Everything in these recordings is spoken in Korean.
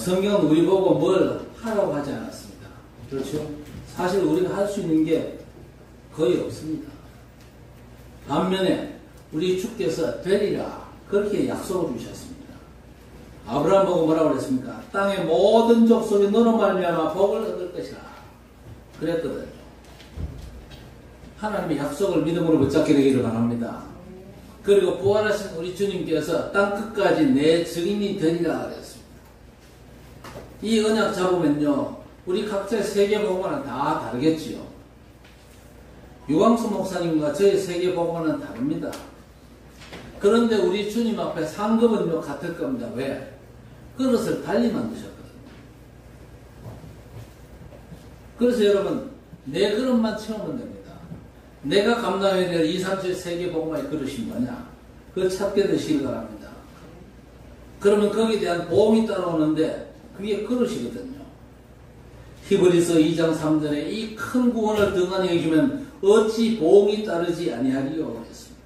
성경은 우리 보고 뭘 하라고 하지 않았습니다. 그렇죠? 사실 우리가 할 수 있는 게 거의 없습니다. 반면에 우리 주께서 되리라 그렇게 약속을 주셨습니다. 아브라함 보고 뭐라고 그랬습니까? 땅의 모든 족속이 너로 말미암아 복을 얻을 것이라 그랬거든요. 하나님의 약속을 믿음으로 붙잡게 되기를 바랍니다. 그리고 부활하신 우리 주님께서 땅 끝까지 내 증인이 되리라 그랬습니다. 이 언약 잡으면요 우리 각자의 세계복음과는 다 다르겠지요. 유광수 목사님과 저의 세계복음과는 다릅니다. 그런데 우리 주님 앞에 상급은요 같을 겁니다. 왜? 그릇을 달리 만드셨거든요. 그래서 여러분 내 그릇만 채우면 됩니다. 내가 감당해야 될 237 세계복음화의 그릇이 뭐냐? 그걸 찾게 되시길 바랍니다. 그러면 거기에 대한 보험이 따라오는데 그게 그릇이거든요. 히브리서 2장 3절에 이 큰 구원을 등한히 여기면 어찌 보응이 따르지 아니하리요 그랬습니다.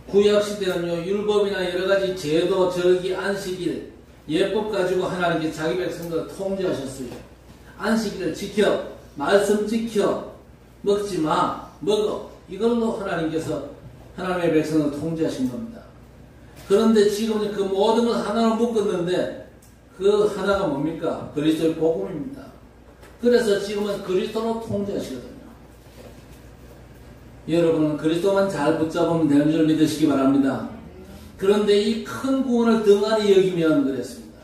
구약시대는요 율법이나 여러가지 제도, 절기, 안식일, 예법 가지고 하나님께 자기 백성들을 통제하셨어요. 안식일을 지켜, 말씀 지켜, 먹지 마, 먹어. 이걸로 하나님께서 하나님의 백성을 통제하신 겁니다. 그런데 지금은 그 모든 걸 하나로 묶었는데 그 하나가 뭡니까? 그리스도의 복음입니다. 그래서 지금은 그리스도로 통제하시거든요. 여러분은 그리스도만 잘 붙잡으면 되는 줄 믿으시기 바랍니다. 그런데 이 큰 구원을 등한히 여기면 그랬습니다.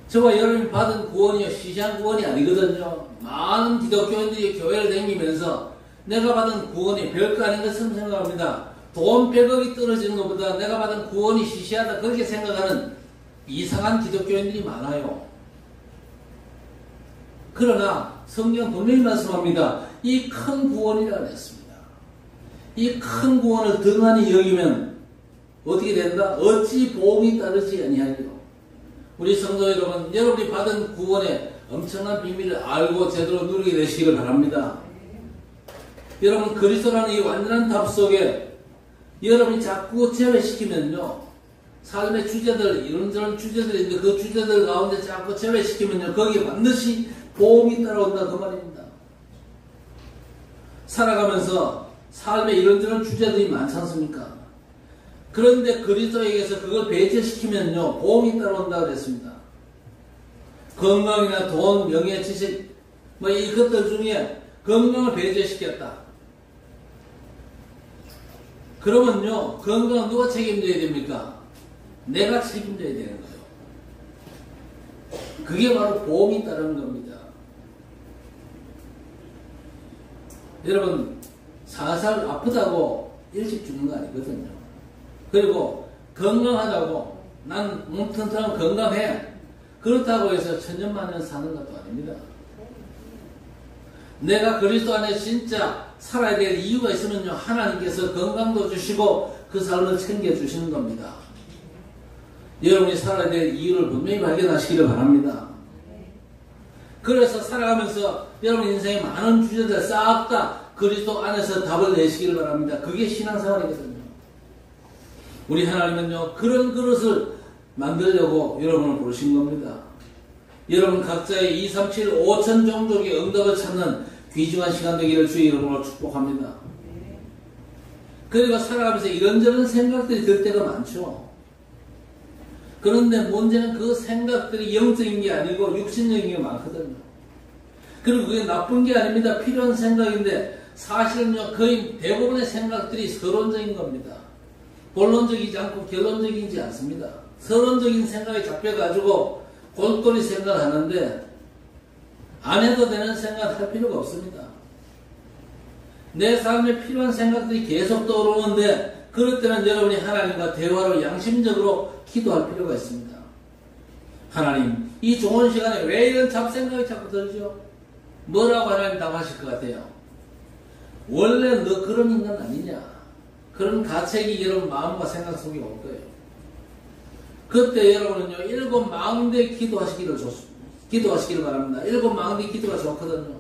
저와 여러분이 받은 구원이요 시시한 구원이 아니거든요. 많은 기독교인들이 교회를 다니면서 내가 받은 구원이 별거 아닌 것처럼 생각합니다. 돈 100억이 떨어지는 것보다 내가 받은 구원이 시시하다 그렇게 생각하는 이상한 기독교인들이 많아요. 그러나 성경 분명히 말씀합니다. 이 큰 구원이라 그랬습니다. 이 큰 구원을 등한히 여기면 어떻게 된다? 어찌 보응이 따르지 아니하리요. 우리 성도 여러분, 여러분이 받은 구원의 엄청난 비밀을 알고 제대로 누리게 되시기를 바랍니다. 여러분 그리스도라는 이 완전한 답 속에 여러분이 자꾸 제외시키면요 삶의 주제들 이런저런 주제들이 있는데 그 주제들 가운데 자꾸 제외시키면요 거기에 반드시 보험이 따라온다 그 말입니다. 살아가면서 삶에 이런저런 주제들이 많지 않습니까? 그런데 그리스도에게서 그걸 배제시키면요 보험이 따라온다 그랬습니다. 건강이나 돈, 명예, 지식 뭐 이것들 중에 건강을 배제시켰다. 그러면요 건강은 누가 책임져야 됩니까? 내가 책임져야 되는 거예요. 그게 바로 보험이 따르는 겁니다. 여러분 살살 아프다고 일찍 죽는 거 아니거든요. 그리고 건강하다고 난 몸 튼튼하고 건강해 그렇다고 해서 천년만년 사는 것도 아닙니다. 내가 그리스도 안에 진짜 살아야 될 이유가 있으면요 하나님께서 건강도 주시고 그 삶을 챙겨주시는 겁니다. 여러분이 살아야 될 이유를 분명히 발견하시기를 바랍니다. 그래서 살아가면서 여러분 인생의 많은 주제들 싹 다 그리스도 안에서 답을 내시기를 바랍니다. 그게 신앙생활이거든요. 우리 하나님은요 그런 그릇을 만들려고 여러분을 부르신 겁니다. 여러분 각자의 237 5천 종족의 응답을 찾는 귀중한 시간 되기를 주의 이름으로 축복합니다. 그리고 살아가면서 이런저런 생각들이 들 때가 많죠. 그런데 문제는 그 생각들이 영적인 게 아니고 육신적인 게 많거든요. 그리고 그게 나쁜 게 아닙니다. 필요한 생각인데 사실은요 거의 대부분의 생각들이 서론적인 겁니다. 본론적이지 않고 결론적이지 않습니다. 서론적인 생각에 잡혀가지고 골똘히 생각하는데 안 해도 되는 생각 할 필요가 없습니다. 내 삶에 필요한 생각들이 계속 떠오르는데 그럴 때는 여러분이 하나님과 대화로 양심적으로 기도할 필요가 있습니다. 하나님, 이 좋은 시간에 왜 이런 잡생각이 자꾸 들죠? 뭐라고 하나님 답하실 것 같아요? 원래 너 그런 인간 아니냐? 그런 가책이 여러분 마음과 생각 속에 올 거예요. 그때 여러분은요 7 망대 기도하시기를 바랍니다. 7 망대 기도가 좋거든요.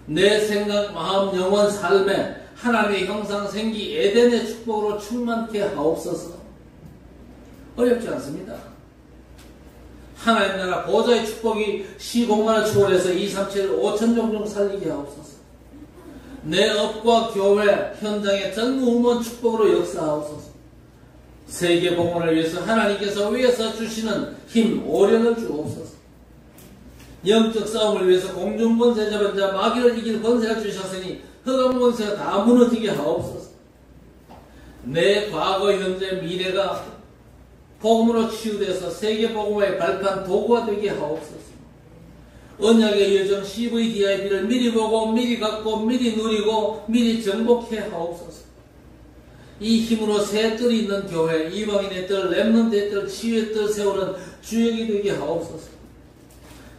내 생각, 마음, 영혼, 삶에 하나님의 형상, 생기, 에덴의 축복으로 충만케 하옵소서. 어렵지 않습니다. 하나님 나라 보좌의 축복이 시공간을 초월해서 237, 5천 종종 살리게 하옵소서. 내 업과 교회 현장의 전무후무한 축복으로 역사하옵소서. 세계 복음을 위해서 하나님께서 위에서 주시는 힘, 오련을 주옵소서. 영적 싸움을 위해서 공중권세 잡은 자 마귀를 이길 권세를 주셨으니 흑암 권세가 다 무너지게 하옵소서. 내 과거, 현재, 미래가 복음으로 치유돼서 세계 복음의 발판 도구가 되게 하옵소서. 언약의 여정 CVDIP를 미리 보고 미리 갖고 미리 누리고 미리 정복해 하옵소서. 이 힘으로 새 뜰이 있는 교회, 이방인의 뜰, 렘넌트의 뜰, 치유의 뜰 세우는 주역이 되게 하옵소서.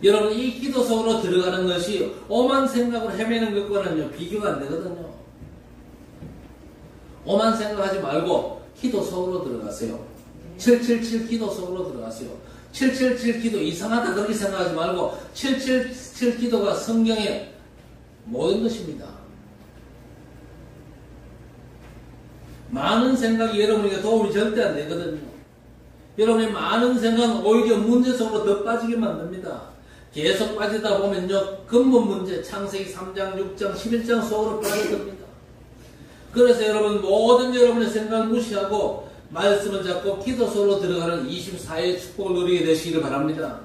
여러분, 이 기도 속으로 들어가는 것이 오만 생각을 헤매는 것과는요 비교가 안 되거든요. 오만 생각하지 말고 기도 속으로 들어가세요. 777 기도 속으로 들어가세요. 777 기도 이상하다 그렇게 생각하지 말고 777 기도가 성경의 모든 것입니다. 많은 생각이 여러분에게 도움이 절대 안 되거든요. 여러분의 많은 생각은 오히려 문제 속으로 더 빠지게 만듭니다. 계속 빠지다 보면요 근본 문제 창세기 3장, 6장, 11장 속으로 빠져듭니다. 그래서 여러분 모든 여러분의 생각을 무시하고 말씀을 잡고 기도 속으로 들어가는 24의 축복을 누리게 되시기를 바랍니다.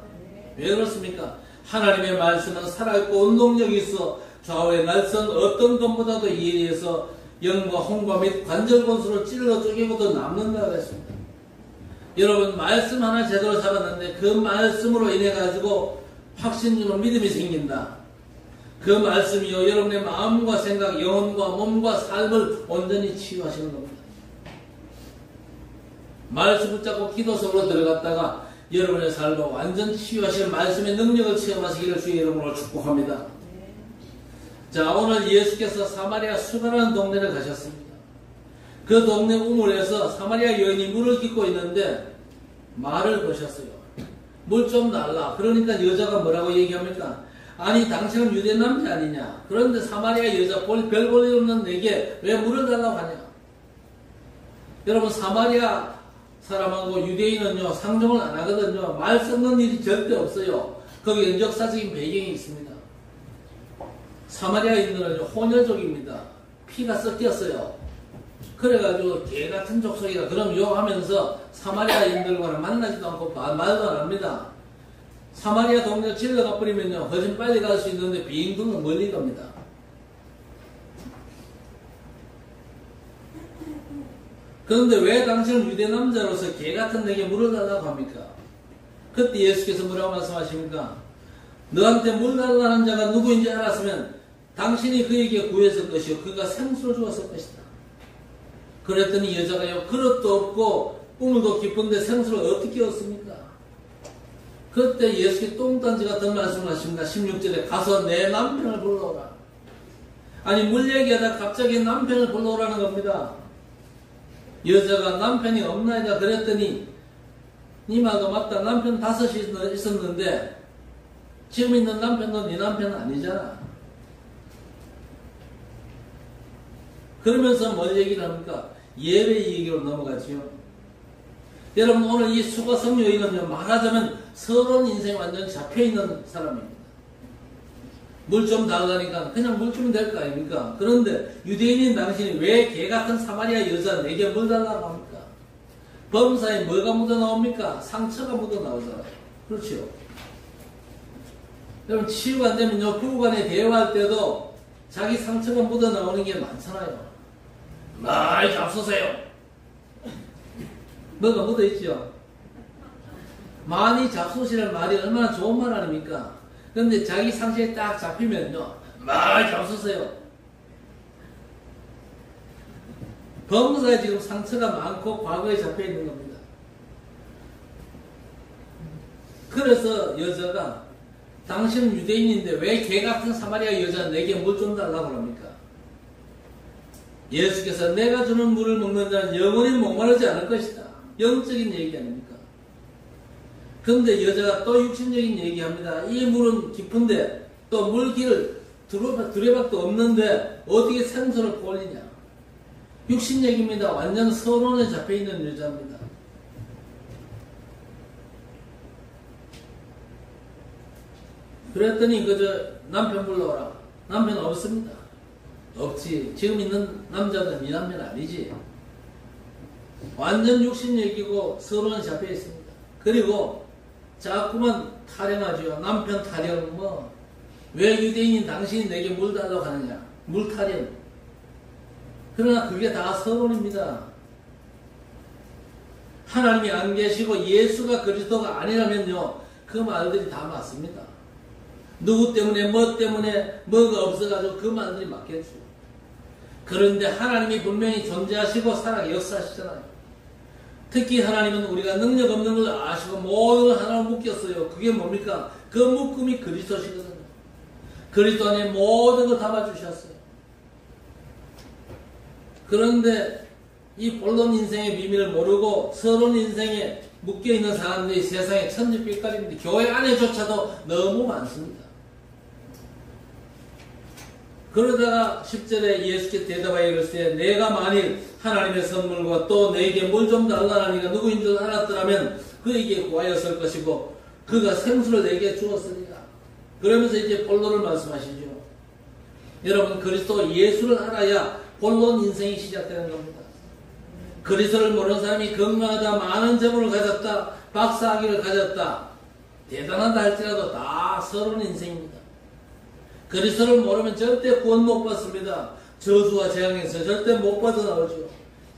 왜 그렇습니까? 하나님의 말씀은 살아있고 운동력이 있어 좌우의 날선 어떤 것보다도 예리해서 영과 홍과 및 관절곤수를 찔러 쪼개고도 남는다고 했습니다. 여러분 말씀 하나 제대로 잡았는데 그 말씀으로 인해 가지고 확신 주는 믿음이 생긴다. 그 말씀이요 여러분의 마음과 생각, 영혼과 몸과 삶을 온전히 치유하시는 겁니다. 말씀 붙잡고 기도 속으로 들어갔다가 여러분의 삶을 완전 치유하시는 말씀의 능력을 체험하시기를 주의 이름으로 축복합니다. 자, 오늘 예수께서 사마리아 수가라는 동네를 가셨습니다. 그 동네 우물에서 사마리아 여인이 물을 깃고 있는데 말을 거셨어요. 물 좀 달라. 그러니까 여자가 뭐라고 얘기합니까? 아니 당신은 유대 남자 아니냐. 그런데 사마리아 여자 별 볼일 없는 내게 왜 물을 달라고 하냐. 여러분 사마리아 사람하고 유대인은요 상종을 안 하거든요. 말 섞는 일이 절대 없어요. 거기에 역사적인 배경이 있습니다. 사마리아인들은 혼혈족입니다. 피가 섞였어요. 그래가지고 개같은 족속이다. 그럼 요 하면서 사마리아인들과는 만나지도 않고 말도 안 합니다. 사마리아 동네 질러가 버리면요 훨씬 빨리 갈 수 있는데 빙둥은 멀리 갑니다. 그런데 왜 당신은 유대 남자로서 개같은 내게 물을 달라고 합니까? 그때 예수께서 뭐라고 말씀하십니까? 너한테 물 달라는 자가 누구인지 알았으면 당신이 그에게 구했을 것이요 그가 생수를 주었을 것이다. 그랬더니 여자가요 그릇도 없고 우물도 깊은데 생수를 어떻게 얻습니까? 그때 예수께 똥단지 같은 말씀을 하십니다. 16절에 가서 내 남편을 불러오라. 아니 물 얘기하다 갑자기 남편을 불러오라는 겁니다. 여자가 남편이 없나이다 그랬더니 네 말도 맞다. 남편 5이 있었는데 지금 있는 남편도 네 남편은 아니잖아. 그러면서 뭘 얘기를 합니까? 예배 얘기로 넘어가지요. 여러분 오늘 이 수가성 여인은요 말하자면 서러운 인생에 완전히 잡혀있는 사람입니다. 물 좀 달라니까 그냥 물 주면 될 거 아닙니까? 그런데 유대인인 당신이 왜 개같은 사마리아 여자 내게 물 달라고 합니까? 범사에 뭐가 묻어나옵니까? 상처가 묻어나오잖아요. 그렇죠? 여러분 치유가 안 되면요 부부간에 대화할 때도 자기 상처가 묻어나오는 게 많잖아요. 많이 잡수세요. 뭐가 묻어있죠? 많이 잡수시라는 말이 얼마나 좋은 말 아닙니까? 그런데 자기 상처에 딱 잡히면요 많이 잡수세요. 범사에 지금 상처가 많고 과거에 잡혀있는 겁니다. 그래서 여자가 당신은 유대인인데 왜 개같은 사마리아 여자 내게 물 좀 달라고 합니까? 예수께서 내가 주는 물을 먹는 자는 영원히 목마르지 않을 것이다. 영적인 얘기 아닙니까? 그런데 여자가 또 육신적인 얘기합니다. 이 물은 깊은데 또 물길을 두레박도 없는데 어떻게 생수를 보리냐. 육신 얘기입니다. 완전 서론에 잡혀있는 여자입니다. 그랬더니 그저 남편 불러오라. 남편 없습니다. 없지. 지금 있는 남자는 이 남편 아니지. 완전 육신 얘기고 서로는 잡혀 있습니다. 그리고 자꾸만 타령하죠. 남편 타령 뭐. 왜 유대인인 당신이 내게 물 달라고 하느냐. 물 타령. 그러나 그게 다 서론입니다. 하나님이 안 계시고 예수가 그리스도가 아니라면요. 그 말들이 다 맞습니다. 누구 때문에 뭐 때문에 뭐가 없어가지고 그 말들이 맞겠죠. 그런데 하나님이 분명히 존재하시고 살아 역사하시잖아요. 특히 하나님은 우리가 능력 없는 걸 아시고 모든 걸 하나로 묶였어요. 그게 뭡니까? 그 묶음이 그리스도시거든요. 그리스도 안에 모든 걸 담아주셨어요. 그런데 이 본론 인생의 비밀을 모르고 서론 인생에 묶여있는 사람들이 세상에 천지빛깔입니다. 교회 안에조차도 너무 많습니다. 그러다가 10절에 예수께 대답하여 이르시되 내가 만일 하나님의 선물과 또 내게 물 좀 달라니까 누구인 줄 알았더라면 그에게 구하였을 것이고 그가 생수를 내게 주었으리라. 그러면서 이제 본론을 말씀하시죠. 여러분 그리스도 예수를 알아야 본론 인생이 시작되는 겁니다. 그리스도를 모르는 사람이 건강하다, 많은 재물을 가졌다, 박사학위를 가졌다, 대단하다 할지라도 다 서론 인생입니다. 그리스도를 모르면 절대 구원 못 받습니다. 저주와 재앙에서 절대 못 빠져나오죠.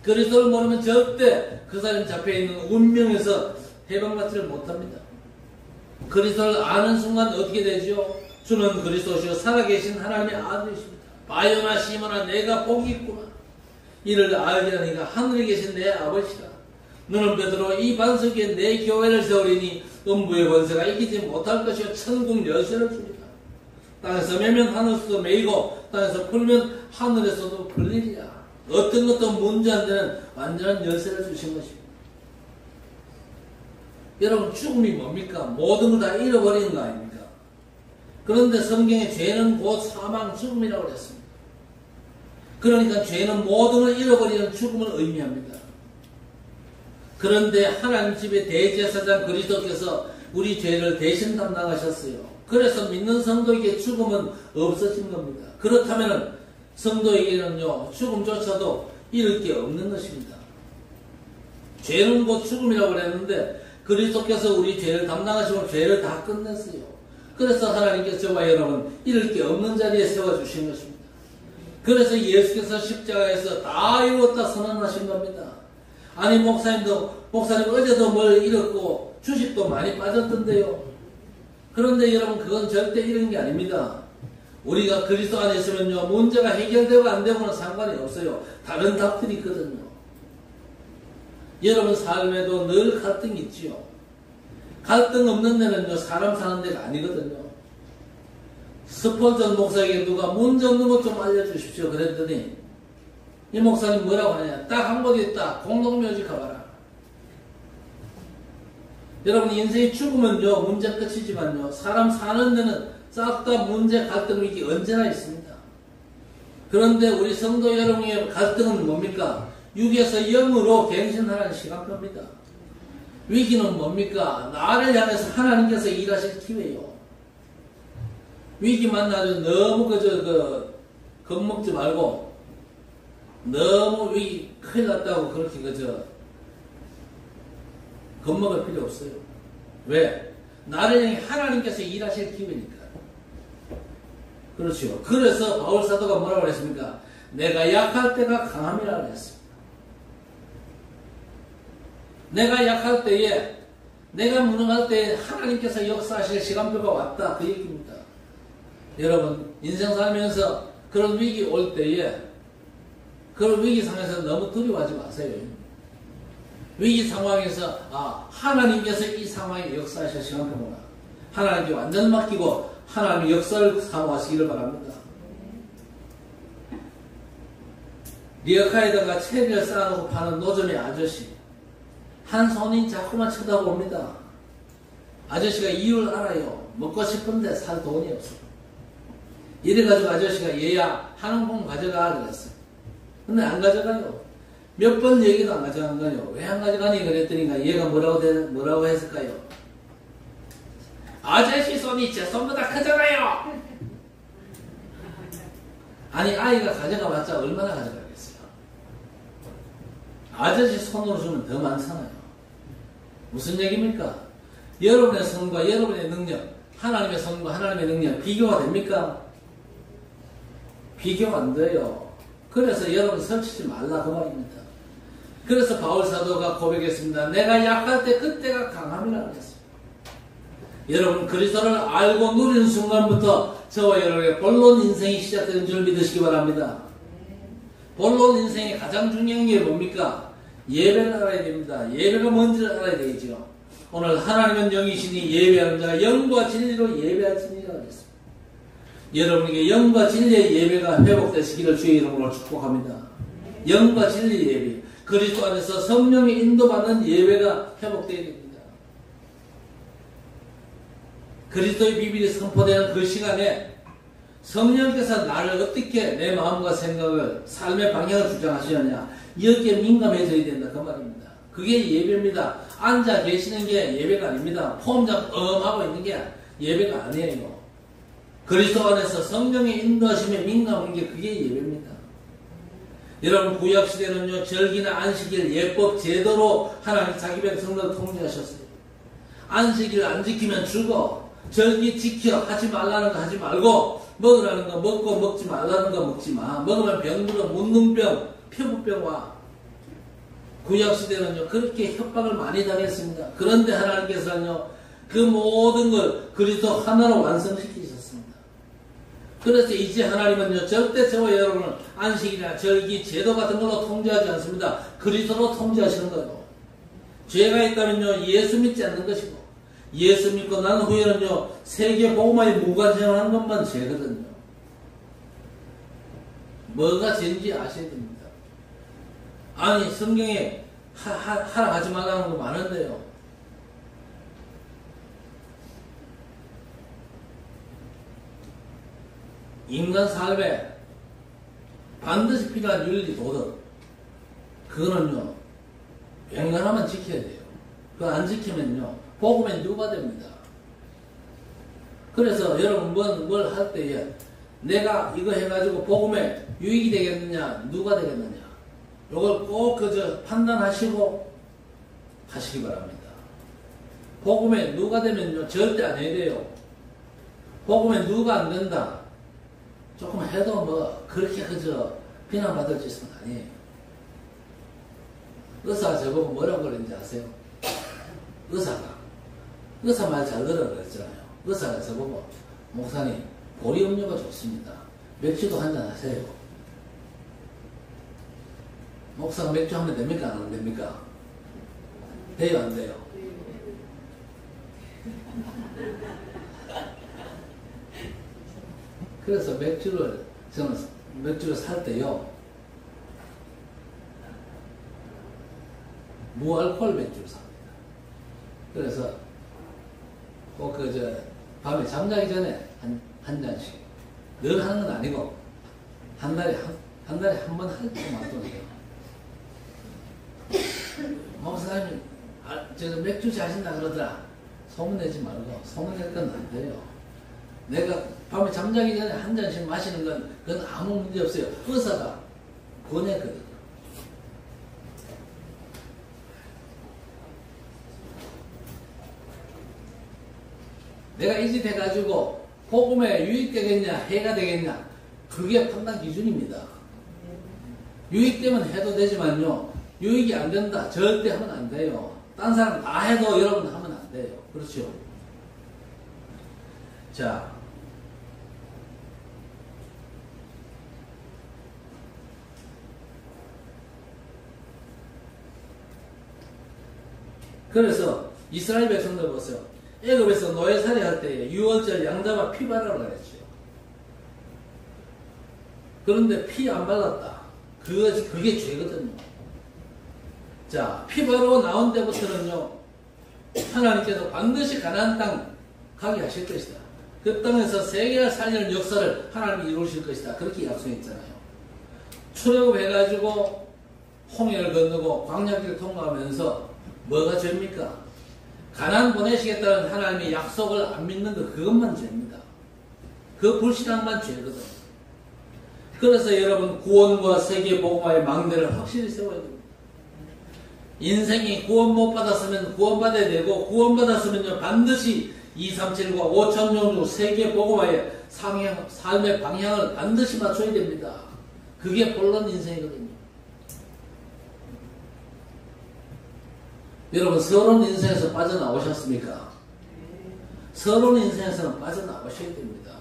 그리스도를 모르면 절대 그 사람 잡혀있는 운명에서 해방받지를 못합니다. 그리스도를 아는 순간 어떻게 되죠? 주는 그리스도시요 살아계신 하나님의 아들이십니다. 바요나 시모나 내가 복이 있구나. 이를 알게 하니까 하늘에 계신 내 아버지라. 너는 베드로 이 반석 위에 내 교회를 세우리니 음부의 권세가 이기지 못할 것이요 천국 열쇠를 주리라. 땅에서 매면 하늘에서도 매이고 땅에서 풀면 하늘에서도 풀리리라. 어떤 것도 문제 안 되는 완전한 열쇠를 주신 것입니다. 여러분 죽음이 뭡니까? 모든 걸 다 잃어버리는 거 아닙니까? 그런데 성경에 죄는 곧 사망 죽음이라고 그랬습니다. 그러니까 죄는 모든 걸 잃어버리는 죽음을 의미합니다. 그런데 하나님 집의 대제사장 그리스도께서 우리 죄를 대신 담당하셨어요. 그래서 믿는 성도에게 죽음은 없어진 겁니다. 그렇다면 성도에게는요 죽음조차도 잃을 게 없는 것입니다. 죄는 곧 죽음이라고 그랬는데 그리스도께서 우리 죄를 담당하시고 죄를 다 끝냈어요. 그래서 하나님께서 저와 여러분 잃을 게 없는 자리에 세워주신 것입니다. 그래서 예수께서 십자가에서 다 이루었다 선언하신 겁니다. 아니 목사님 어제도 뭘 잃었고 주식도 많이 빠졌던데요. 그런데 여러분 그건 절대 잃은 게 아닙니다. 우리가 그리스도 안에 있으면요 문제가 해결되고 안 되고는 상관이 없어요. 다른 답들이 있거든요. 여러분 삶에도 늘 갈등이 있지요. 갈등 없는 데는요 사람 사는 데가 아니거든요. 스폴전 목사에게 누가 문제 없는 것 좀 알려주십시오 그랬더니 이 목사님 뭐라고 하냐. 딱 한 곳 있다. 공동묘지 가봐라. 여러분 인생이 죽으면요 문제 끝이지만요 사람 사는 데는 싹 다 문제 갈등 위기 언제나 있습니다. 그런데 우리 성도 여러분의 갈등은 뭡니까? 6에서 0으로 갱신하는 시간표입니다. 위기는 뭡니까? 나를 향해서 하나님께서 일하실 기회요. 위기만 나도 너무 겁먹지 말고 너무 위기 큰일 났다고 그렇게 겁먹을 필요 없어요. 왜? 나를 향해 하나님께서 일하실 기회니까. 그렇죠. 그래서 바울 사도가 뭐라고 그랬습니까? 내가 약할 때가 강함이라고 했습니다. 내가 약할 때에 내가 무능할 때에 하나님께서 역사하실 시간표가 왔다 그 얘기입니다. 여러분 인생 살면서 그런 위기 올 때에 그런 위기 상황에서 너무 두려워하지 마세요. 위기 상황에서 하나님께서 이 상황에 역사하실 시간표구나. 하나님께 완전 맡기고 하나님의 역사를 사모하시기를 바랍니다. 리어카에다가 체리를 쌓아놓고 파는 노점의 아저씨 한 손이 자꾸만 쳐다봅니다. 아저씨가 이유를 알아요. 먹고 싶은데 살 돈이 없어. 이래가지고 아저씨가 얘야 한 봉 가져가 그랬어요. 근데 안 가져가요. 몇 번 얘기도 안 가져간 거요. 왜 안 가져가니 그랬더니 얘가 뭐라고 했을까요? 아저씨 손이 제 손보다 크잖아요. 아니 아이가 가져가봤자 얼마나 가져가겠어요. 아저씨 손으로 주면 더 많잖아요. 무슨 얘기입니까? 여러분의 손과 여러분의 능력, 하나님의 손과 하나님의 능력 비교가 됩니까? 비교가 안 돼요. 그래서 여러분 설치지 말라 그 말입니다. 그래서 바울 사도가 고백했습니다. 내가 약할 때 그때가 강함이라고 했습니다. 여러분 그리스도를 알고 누리는 순간부터 저와 여러분의 본론 인생이 시작되는 줄 믿으시기 바랍니다. 본론 인생의 가장 중요한 게 뭡니까? 예배를 알아야 됩니다. 예배가 뭔지를 알아야 되죠. 오늘 하나님은 영이시니 예배하는 자가 영과 진리로 예배할지니라 하셨습니다. 여러분에게 영과 진리의 예배가 회복되시기를 주의 이름으로 축복합니다. 영과 진리의 예배, 그리스도 안에서 성령의 인도받는 예배가 회복되어야 됩니다. 그리스도의 비밀이 선포되는 그 시간에 성령께서 나를 어떻게 내 마음과 생각을 삶의 방향을 주장하시느냐 여기에 민감해져야 된다 그 말입니다. 그게 예배입니다. 앉아 계시는 게 예배가 아닙니다. 폼장 하고 있는 게 예배가 아니에요. 그리스도 안에서 성령의 인도하심에 민감한 게 그게 예배입니다. 여러분 구약시대는요 절기나 안식일 예법 제도로 하나님 자기 백성들을 통제하셨어요. 안식일 안 지키면 죽어. 절기 지켜. 하지 말라는 거 하지 말고 먹으라는 거 먹고 먹지 말라는 거 먹지 마. 먹으면 병들어. 문둥병, 피부병 와. 구약시대는요 그렇게 협박을 많이 당했습니다. 그런데 하나님께서는요 그 모든 걸 그리스도 하나로 완성시키셨습니다. 그래서 이제 하나님은요 절대 저와 여러분을 안식이나 절기, 제도 같은 걸로 통제하지 않습니다. 그리스도로 통제하시는 거예요. 죄가 있다면요 예수 믿지 않는 것이고 예수 믿고 난 후에는요 세계 복음화에 무관심하는 것만 죄거든요. 뭐가 죄인지 아셔야 됩니다. 아니 성경에 하라 하지 말라는 거 많은데요. 인간 삶에 반드시 필요한 윤리 도덕 그거는요 웬간하면 지켜야 돼요. 그거 안 지키면요 복음의 누가 됩니다. 그래서 여러분 뭘 할 때에 내가 이거 해가지고 복음에 유익이 되겠느냐 누가 되겠느냐 이걸 꼭 그저 판단하시고 하시기 바랍니다. 복음에 누가 되면요 절대 안 해야 돼요. 복음에 누가 안 된다 조금 해도 뭐 그렇게 그저 비난받을 짓은 아니에요. 의사가 저보고 뭐라고 그랬는지 아세요? 의사 말 잘 들으라 그랬잖아요. 의사가 저보고 목사님 보리 음료가 좋습니다. 맥주도 한잔 하세요. 목사가 맥주 하면 됩니까? 안 됩니까? 돼요 안 돼요? 그래서 저는 맥주를 살 때요 무알코올 맥주를 삽니다. 그래서 꼭 밤에 잠자기 전에 한 잔씩 늘 하는 건 아니고 한 달에 한 번 할 때만 놔둬요. 목사님이 저 맥주 자신다 그러더라. 소문내지 말고 소문낼 건 안 돼요. 내가 밤에 잠자기 전에 한 잔씩 마시는 건 그건 아무 문제 없어요. 의사가 권했거든요. 내가 이 짓 해가지고 복음에 유익되겠냐 해가 되겠냐 그게 판단 기준입니다. 유익되면 해도 되지만요 유익이 안 된다 절대 하면 안 돼요. 딴 사람 다 해도 여러분 하면 안 돼요. 그렇죠? 자 그래서 이스라엘 백성들 보세요. 애굽에서 노예살이 할 때에 6월절 양잡아 피 바르라고 그랬죠. 그런데 피 안 발랐다. 그게 죄거든요. 자, 피 바르고 나온 때부터는요, 하나님께서 반드시 가나안 땅 가게 하실 것이다. 그 땅에서 세계를 살리는 역사를 하나님이 이루실 것이다. 그렇게 약속했잖아요. 출애굽해가지고 홍해를 건너고 광야길을 통과하면서 뭐가 죄입니까? 가나안 보내시겠다는 하나님의 약속을 안 믿는 것, 그것만 죄입니다. 그 불신앙만 죄거든. 그래서 여러분, 구원과 세계복음화의 망대를 확실히 세워야 됩니다. 인생이 구원 못 받았으면 구원받아야 되고, 구원받았으면요 반드시 237과 5천용 세계복음화의 삶의 방향을 반드시 맞춰야 됩니다. 그게 본론 인생이거든요. 여러분, 서론 인생에서 빠져나오셨습니까? 서론 인생에서는 빠져나오셔야 됩니다.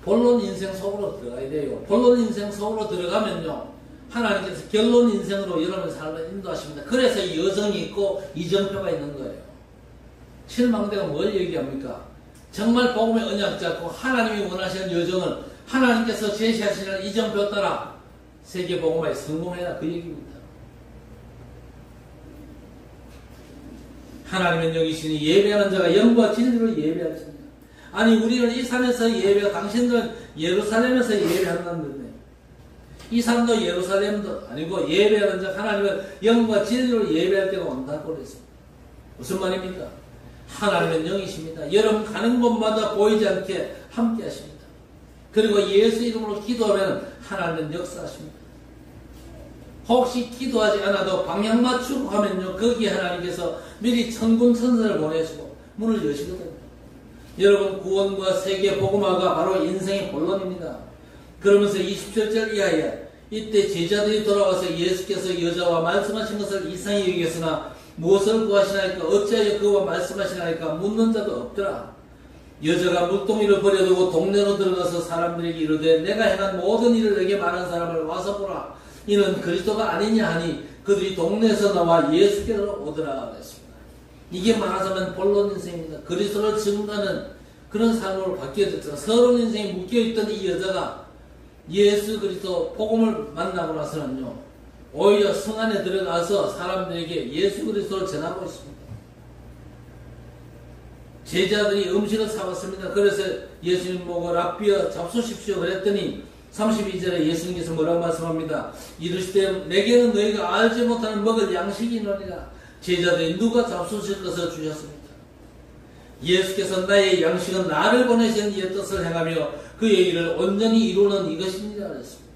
본론 인생 속으로 들어가야 돼요. 본론 인생 속으로 들어가면요, 하나님께서 결론 인생으로 여러분의 삶을 인도하십니다. 그래서 여정이 있고 이정표가 있는 거예요. 칠망대가 뭘 얘기합니까? 정말 복음의 언약 잡고 하나님이 원하시는 여정을 하나님께서 제시하시는 이정표 따라 세계복음화에 성공해라, 그 얘기입니다. 하나님은 여기시니 예배하는 자가 영과 진리로 예배하시니, 아니 우리는 이 산에서 예배하고 당신들은 예루살렘에서 예배한다는데, 이 산도 예루살렘도 아니고 예배하는 자 하나님은 영과 진리로 예배할 때가 온다고 그랬습니다. 무슨 말입니까? 하나님은 영이십니다. 여러분 가는 곳마다 보이지 않게 함께 하십니다. 그리고 예수 이름으로 기도하면 하나님은 역사하십니다. 혹시 기도하지 않아도 방향 맞추고 하면요, 거기에 하나님께서 미리 천군 천사를 보내시고 문을 여시거든요. 여러분, 구원과 세계 복음화가 바로 인생의 본론입니다. 그러면서 27절 이하에 이때 제자들이 돌아와서 예수께서 여자와 말씀하신 것을 이상히 여기겠으나 무엇을 구하시나이까, 어찌하여 그와 말씀하시나이까 묻는 자도 없더라. 여자가 물동이를 버려두고 동네로 들어가서 사람들에게 이르되 내가 행한 모든 일을 내게 말한 사람을 와서 보라. 이는 그리스도가 아니냐 하니 그들이 동네에서 나와 예수께로 오더라 그랬습니다. 이게 말하자면 본론 인생입니다. 그리스도를 증거하는 그런 삶으로 바뀌어졌죠. 서론 인생에 묶여있던 이 여자가 예수 그리스도 복음을 만나고 나서는요, 오히려 성 안에 들어가서 사람들에게 예수 그리스도를 전하고 있습니다. 제자들이 음식을 사왔습니다. 그래서 예수님 보고 랍비여 잡수십시오 그랬더니 32절에 예수님께서 뭐라고 말씀합니다. 이르시되 내게는 너희가 알지 못하는 먹을 양식이 있느니라. 제자들이 누가 잡수실 것을 주셨습니까? 예수께서 나의 양식은 나를 보내신 이의 뜻을 행하며 그의 일을 온전히 이루는 이것입니다 그랬습니다.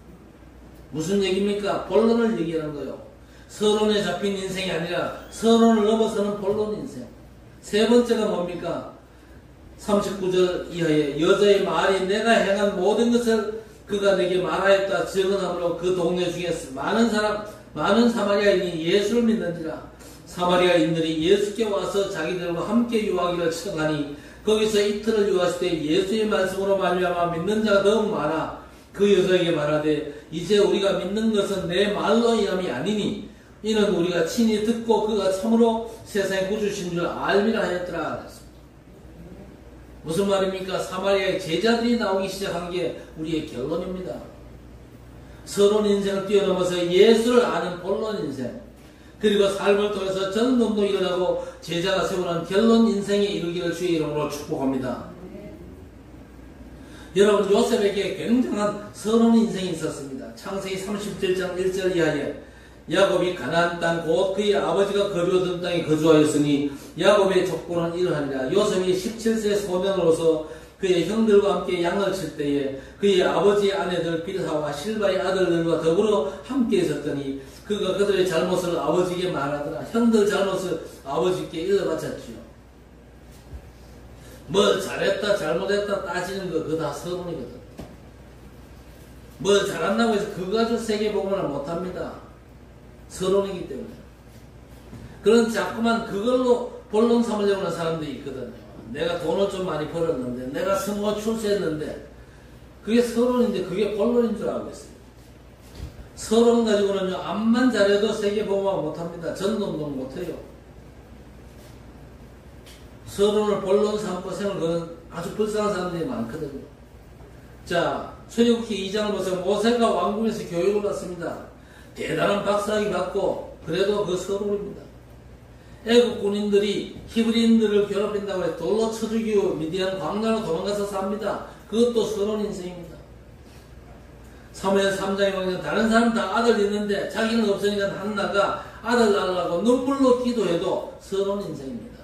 무슨 얘기입니까? 본론을 얘기하는 거예요. 서론에 잡힌 인생이 아니라 서론을 넘어서는 본론 인생. 세 번째가 뭡니까? 39절 이하에 여자의 말이 내가 행한 모든 것을 그가 내게 말하였다 증언함으로 그 동네 중에 많은 사마리아인이 예수를 믿는지라. 사마리아인들이 예수께 와서 자기들과 함께 유하기를 청하니 거기서 이틀을 유하실 때 예수의 말씀으로 말미암아 믿는 자가 더욱 많아 그 여자에게 말하되 이제 우리가 믿는 것은 내 말로 인함이 아니니 이는 우리가 친히 듣고 그가 참으로 세상의 구주신 줄 알미라 하였더라. 무슨 말입니까? 사마리아의 제자들이 나오기 시작한 게 우리의 결론입니다. 서론 인생을 뛰어넘어서 예수를 아는 본론 인생, 그리고 삶을 통해서 전도도 일어나고 제자가 세우는 결론 인생에 이르기를 주의 이름으로 축복합니다. 여러분, 요셉에게 굉장한 서론 인생이 있었습니다. 창세기 37장 1절 이하에 야곱이 가나안 땅 곧 그의 아버지가 거주하던 땅에 거주하였으니 야곱의 족보는 이러하니라. 요셉이 17세 소년으로서 그의 형들과 함께 양을 칠 때에 그의 아버지의 아내들 빌하와 실바의 아들들과 더불어 함께 있었더니 그가 그들의 잘못을 아버지에게 말하더라. 형들 잘못을 아버지께 일러바쳤지요. 뭘 잘했다 잘못했다 따지는 거 그거 다 서론이거든. 뭘 잘한다고 해서 그거 가지고 세계복음을 못합니다. 서론이기 때문에. 그런 자꾸만 그걸로 본론 삼으려고 하는 사람들이 있거든요. 내가 돈을 좀 많이 벌었는데, 내가 성공을 출세했는데, 그게 서론인데 그게 본론인 줄 알고 있어요. 서론 가지고는요, 암만 잘해도 세계복음화 못합니다. 전도도 못해요. 서론을 본론 삼고 생을 거는 아주 불쌍한 사람들이 많거든요. 자, 출애굽기 2장을 보세요. 모세가 왕궁에서 교육을 받습니다. 대단한 박사학위 받고 그래도 그 서론입니다. 애국 군인들이 히브리인들을 괴롭힌다고 해서 돌로 쳐 죽이고 미디안 광야로 도망가서 삽니다. 그것도 서론 인생입니다. 사무엘 3장에 보면 다른 사람 다 아들 있는데 자기는 없으니까 한나가 아들 낳으려고 눈물로 기도해도 서러운 인생입니다.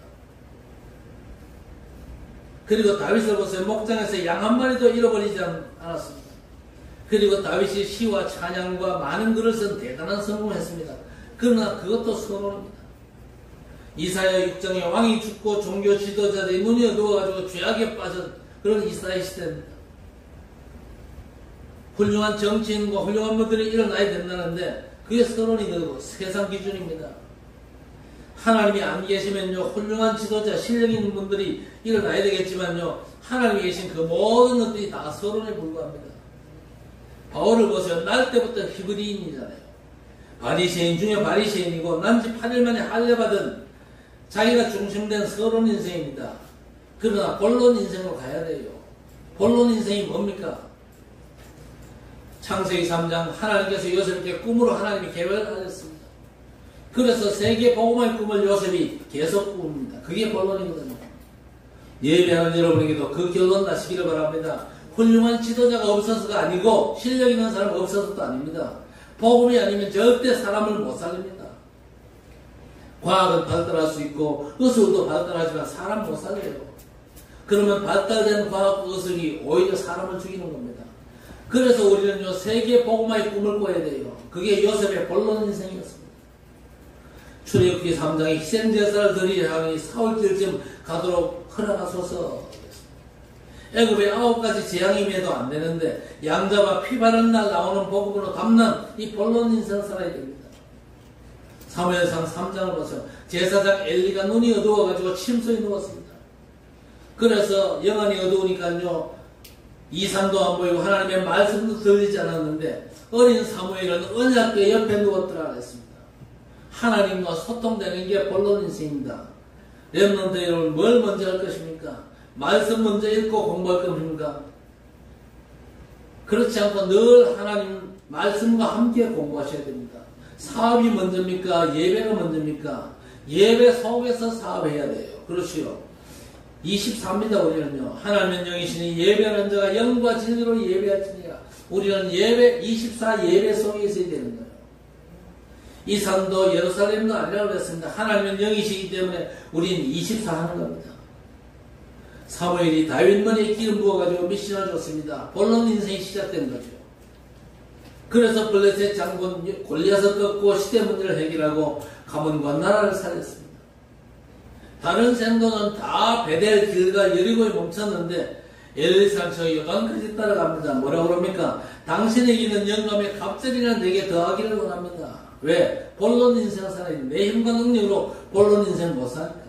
그리고 다윗을 보세요. 목장에서 양 한 마리도 잃어버리지 않았습니다. 그리고 다윗이 시와 찬양과 많은 글을 쓴 대단한 성공을 했습니다. 그러나 그것도 서러움입니다. 이사야 6장에 왕이 죽고 종교 지도자들이 눈이 어두워가지고 죄악에 빠진 그런 이스라엘 시대입니다. 훌륭한 정치인과 훌륭한 분들이 일어나야 된다는데 그게 서론이 되고 세상 기준입니다. 하나님이 안 계시면요 훌륭한 지도자 실력 있는 분들이 일어나야 되겠지만요 하나님이 계신 그 모든 것들이 다 서론에 불과합니다. 바울을 보세요. 날 때부터 히브리인이잖아요. 바리새인 중에 바리새인이고 난지 8일 만에 할례받은 자기가 중심된 서론 인생입니다. 그러나 본론 인생으로 가야 돼요. 본론 인생이 뭡니까? 창세기 3장 하나님께서 요셉에게 꿈으로 하나님이 계획을 하셨습니다. 그래서 세계 복음의 꿈을 요셉이 계속 꿉니다. 그게 본론이거든요. 예배하는 여러분에게도 그 결론 나시기를 바랍니다. 훌륭한 지도자가 없어서가 아니고 실력 있는 사람 없어서도 아닙니다. 복음이 아니면 절대 사람을 못 살립니다. 과학은 발달할 수 있고 의술도 발달하지만 사람 못 살려요. 그러면 발달된 과학과 의술이 오히려 사람을 죽이는 겁니다. 그래서 우리는요 세계 복음화의 꿈을 꿔야 돼요. 그게 요셉의 본론 인생이었습니다. 출애굽기 3장에 희생제사를 드리려 하니 사흘쯤 가도록 허락하소서. 애굽에 9가지 재앙이 임해도 안 되는데 양자와 피 바른 날 나오는 복음으로 담는 이 본론 인생을 살아야 됩니다. 사무엘상 3장을 보세요. 제사장 엘리가 눈이 어두워가지고 침소에 누웠습니다. 그래서 영안이 어두우니까요 이산도 안 보이고 하나님의 말씀도 들리지 않았는데 어린 사무엘은 언약궤 옆에 누웠더라 그랬습니다. 하나님과 소통되는 게 본론 인생입니다. 렘넌트 여러분 뭘 먼저 할 것입니까? 말씀 먼저 읽고 공부할 것입니까? 그렇지 않고 늘 하나님 말씀과 함께 공부하셔야 됩니다. 사업이 먼저입니까? 예배가 먼저입니까? 예배 속에서 사업해야 돼요. 그렇지요. 23입니다. 우리는요. 하나님은 영이시니 예배하는 자가 영과 진리로 예배할지니라. 우리는 예배 24 예배 속에 있어야 되는 거예요. 이 산도 예루살렘도 아니라고 했습니다. 하나님은 영이시기 때문에 우리는 24 하는 겁니다. 사무엘이 다윗 머리에 기름 부어가지고 미션을 줬습니다. 본론 인생이 시작된 거죠. 그래서 블레셋 장군 골리앗을 꺾고 시대 문제를 해결하고 가문과 나라를 살렸습니다. 다른 생도는 다 베델, 길가, 여리고에 멈췄는데 엘리사처 요단까지 따라갑니다. 뭐라고 그럽니까? 당신에게는 영감의 갑절이나 내게 더하기를 원합니다. 왜? 본론 인생을 살아야 돼. 내 힘과 능력으로 본론 인생을 못 사니까.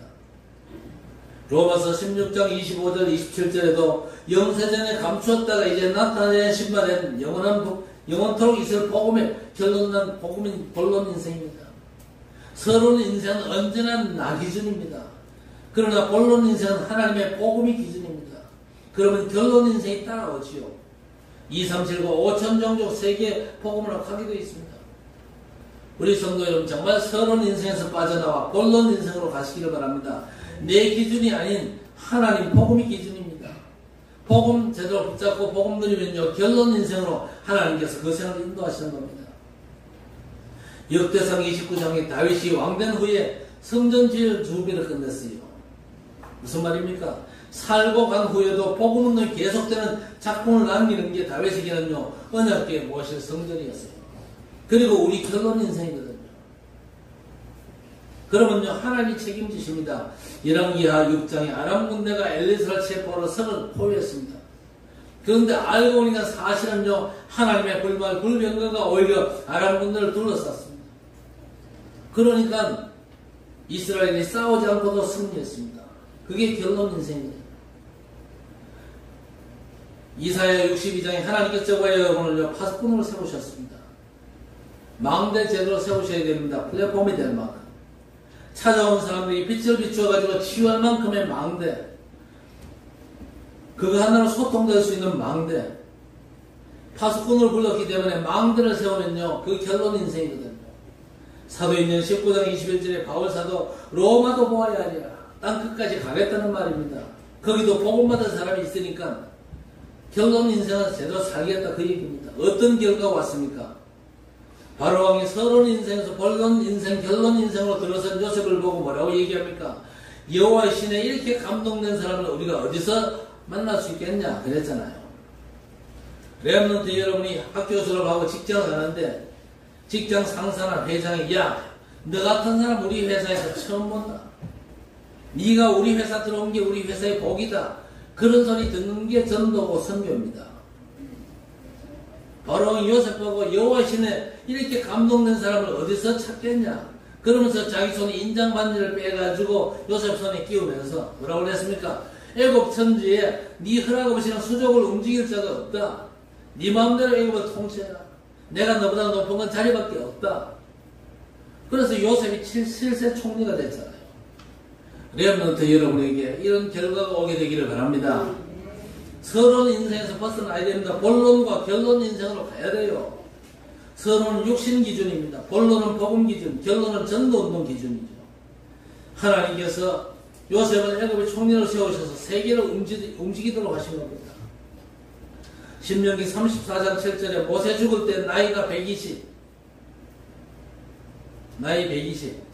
로마서 16장 25절 27절에도 영세전에 감추었다가 이제 나타내 신발엔 영원토록 있을 복음의 결론난 복음인 본론 인생입니다. 서론 인생은 언제나 나 기준입니다. 그러나 본론 인생은 하나님의 복음이 기준입니다. 그러면 결론 인생이 따라오지요. 2, 3, 7, 9, 5천 종족 세계 복음으로 가기도 있습니다. 우리 성도 여러분 정말 서론 인생에서 빠져나와 본론 인생으로 가시기를 바랍니다. 내 기준이 아닌 하나님 복음이 기준입니다. 복음 제대로 붙잡고 복음 누리면요 결론 인생으로 하나님께서 그 생을 인도하시는 겁니다. 역대상 29장에 다윗이 왕된 후에 성전 지을 준비를 끝냈어요. 무슨 말입니까? 살고 간 후에도 복음 운동이 계속되는 작품을 남기는 게 다윗에게는요 언약궤에 모실 성전이었어요. 그리고 우리 결론 인생이거든요. 그러면요 하나님이 책임지십니다. 열왕기하 6장에 아람 군대가 엘리사를 체포하러 성을 포위했습니다. 그런데 알고 보니까 사실은요 하나님의 불병거가 오히려 아람 군대를 둘러쌌습니다. 그러니까 이스라엘이 싸우지 않고도 승리했습니다. 그게 결론 인생입니다. 이사야 62장에 하나님께서 저와 여러분을요 파수꾼으로 세우셨습니다. 망대 제대로 세우셔야 됩니다. 플랫폼이 될 만큼. 찾아온 사람들이 빛을 비추어가지고 치유할 만큼의 망대. 그거 하나로 소통될 수 있는 망대. 파수꾼을 불렀기 때문에 망대를 세우면요 그 결론 인생이거든요. 사도행전 19장 21절에 바울사도 로마도 보아야 하리라. 땅 끝까지 가겠다는 말입니다. 거기도 복음 받은 사람이 있으니까 결론 인생을 제대로 살겠다 그 얘기입니다. 어떤 결과가 왔습니까? 바로 왕이 서론 인생에서 본론 인생, 결론 인생으로 들어선 요셉을 보고 뭐라고 얘기합니까? 여호와의 신에 이렇게 감동된 사람을 우리가 어디서 만날 수 있겠냐 그랬잖아요. 렘넌트 여러분이 학교 졸업하고 직장을 가는데 직장 상사나 회장이 야, 너 같은 사람 우리 회사에서 처음 본다. 네가 우리 회사 들어온 게 우리 회사의 복이다. 그런 소리 듣는 게 전도고 선교입니다. 바로 요셉 보고 여호와 신에 이렇게 감동된 사람을 어디서 찾겠냐. 그러면서 자기 손에 인장 반지를 빼가지고 요셉 손에 끼우면서 뭐라고 그랬습니까? 애굽 천지에 네 허락 없이는 수족을 움직일 자가 없다. 네 마음대로 애굽을 통치해라. 내가 너보다 높은 건 자리밖에 없다. 그래서 요셉이 7세 총리가 됐잖아요. 렘넌트 여러분에게 이런 결과가 오게 되기를 바랍니다. 서론 인생에서 벗어나야 됩니다. 본론과 결론 인생으로 가야 돼요. 서론은 육신 기준입니다. 본론은 복음 기준, 결론은 전도운동 기준이죠. 하나님께서 요셉을 애굽의 총리로 세우셔서 세계를 움직이도록 하신 겁니다. 신명기 34장 7절에 모세 죽을 때 나이가 120. 나이 120.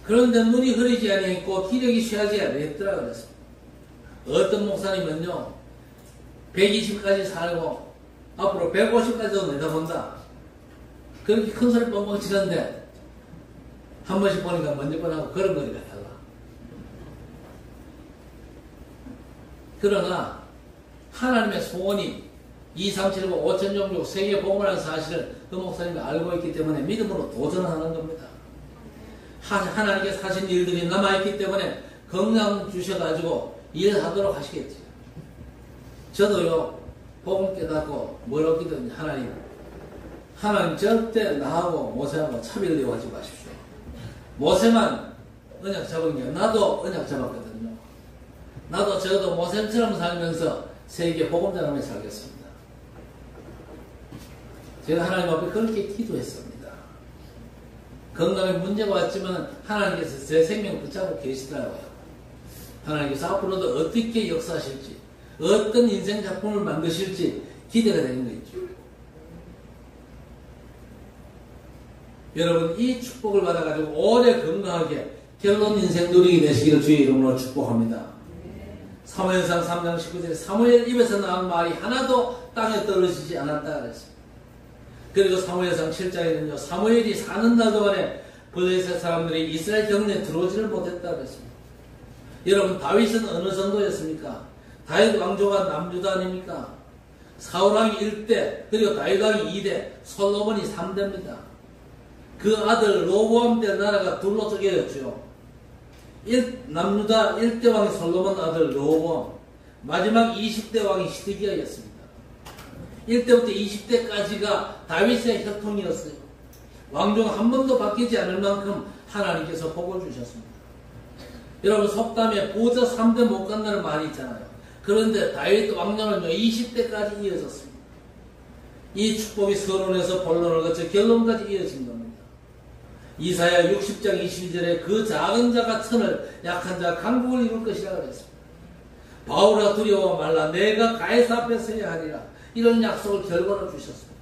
그런데 눈이 흐리지 아니했고 기력이 쉬하지 아니했더라 그랬습니다. 어떤 목사님은요 120까지 살고 앞으로 150까지도 내다본다. 그렇게 큰 소리 뻥뻥 치는데 한 번씩 보니까 먼저 번하고 걸음걸이가 달라. 그러나 하나님의 소원이 2379 5000종족 세계 복음이라는 사실을 그 목사님이 알고 있기 때문에 믿음으로 도전하는 겁니다. 하나님께서 하신 일들이 남아있기 때문에 건강 주셔가지고 일하도록 하시겠지. 저도요 복음 깨닫고 뭐라고 기도했냐. 하나님 절대 나하고 모세하고 차별되어 하지 마십시오. 모세만 언약 잡은 게 나도 언약 잡았거든요. 나도 저도 모세처럼 살면서 세계 복음자라며 살겠습니다. 제가 하나님 앞에 그렇게 기도했습니다. 건강에 문제가 왔지만 하나님께서 제 생명을 붙잡고 계시더라고요. 하나님께서 앞으로도 어떻게 역사하실지 어떤 인생 작품을 만드실지 기대가 되는 거죠. 여러분 이 축복을 받아가지고 오래 건강하게 결론 인생 누리게 되시기를 주의 이름으로 축복합니다. 사무엘상 3장 19절에 사무엘 입에서 나온 말이 하나도 땅에 떨어지지 않았다 그랬습니다. 그리고 사무엘상 7장에는요 사무엘이 사는 날 동안에 블레셋 사람들이 이스라엘 경내에 들어오지를 못했다 그랬습니다. 여러분 다윗은 어느 정도였습니까? 다윗 왕조가 남유다 아닙니까? 사울왕이 1대 그리고 다윗왕이 2대 솔로몬이 3대입니다. 그 아들 로보암 때 나라가 둘로 쪼개졌죠. 남유다 1대 왕이 솔로몬 아들 로보암, 마지막 20대 왕이 시드기야였습니다. 1대부터 20대까지가 다윗의 혈통이었어요. 왕조가 한 번도 바뀌지 않을 만큼 하나님께서 복을 주셨습니다. 여러분 속담에 보저 3대 못 간다는 말이 있잖아요. 그런데 다윗 왕조는요 20대까지 이어졌습니다. 이 축복이 서론에서 본론을 거쳐 결론까지 이어진 겁니다. 이사야 60장 22절에 그 작은 자가 천을 약한 자가 강국을 이룰 것이라 그랬습니다. 바울아 두려워 말라 내가 가이사 앞에 서야 하리라. 이런 약속을 결과로 주셨습니다.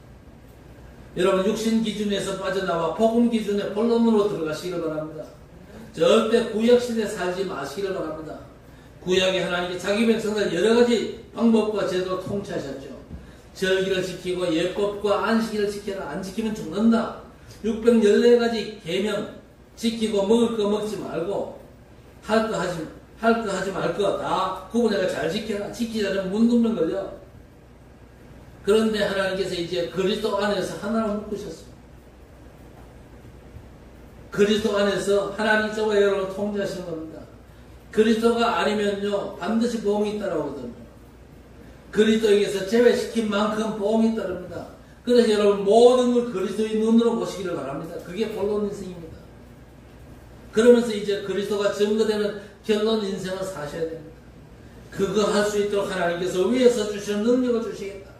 여러분 육신 기준에서 빠져나와 복음 기준의 본론으로 들어가시기를 바랍니다. 절대 구약시대에 살지 마시기를 바랍니다. 구약에 하나님께 자기 백성들 여러가지 방법과 제도로 통치하셨죠. 절기를 지키고 예법과 안식일을 지켜라. 안 지키면 죽는다. 614가지 계명 지키고 먹을 거 먹지 말고 할 거 하지 말 거 다 구분해가 잘 지켜라. 지키지 않으면 문둥병 걸려. 그런데 하나님께서 이제 그리스도 안에서 하나를 묶으셨습니다. 그리스도 안에서 하나님께서 여러분을 통제하시는 겁니다. 그리스도가 아니면요 반드시 보험이 따라오거든요. 그리스도에게서 제외시킨 만큼 보험이 따릅니다. 그래서 여러분 모든 걸 그리스도의 눈으로 보시기를 바랍니다. 그게 본론 인생입니다. 그러면서 이제 그리스도가 증거되는 결론 인생을 사셔야 됩니다. 그거 할 수 있도록 하나님께서 위에서 주시는 능력을 주시겠다.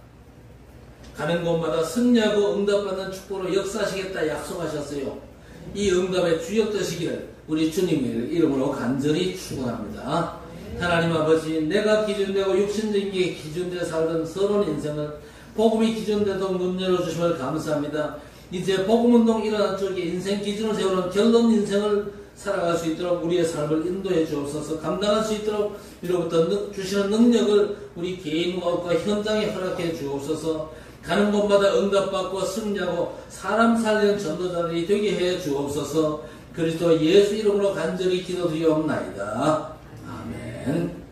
가는 곳마다 승리하고 응답받는 축복으로 역사하시겠다 약속하셨어요. 이 응답의 주역 되시기를 우리 주님의 이름으로 간절히 축원합니다. 하나님 아버지, 내가 기준되고 육신적인 게 기준되어 살던 서론 인생을 복음이 기준되도록 문 열어주심을 감사합니다. 이제 복음운동 일어난 쪽에 인생 기준을 세우는 결론 인생을 살아갈 수 있도록 우리의 삶을 인도해 주옵소서. 감당할 수 있도록 이로부터 주시는 능력을 우리 개인과 현장에 허락해 주옵소서. 가는 곳마다 응답받고 승리하고 사람 살리는 전도자들이 되게 해 주옵소서. 그리스도 예수 이름으로 간절히 기도드리옵나이다. 아멘.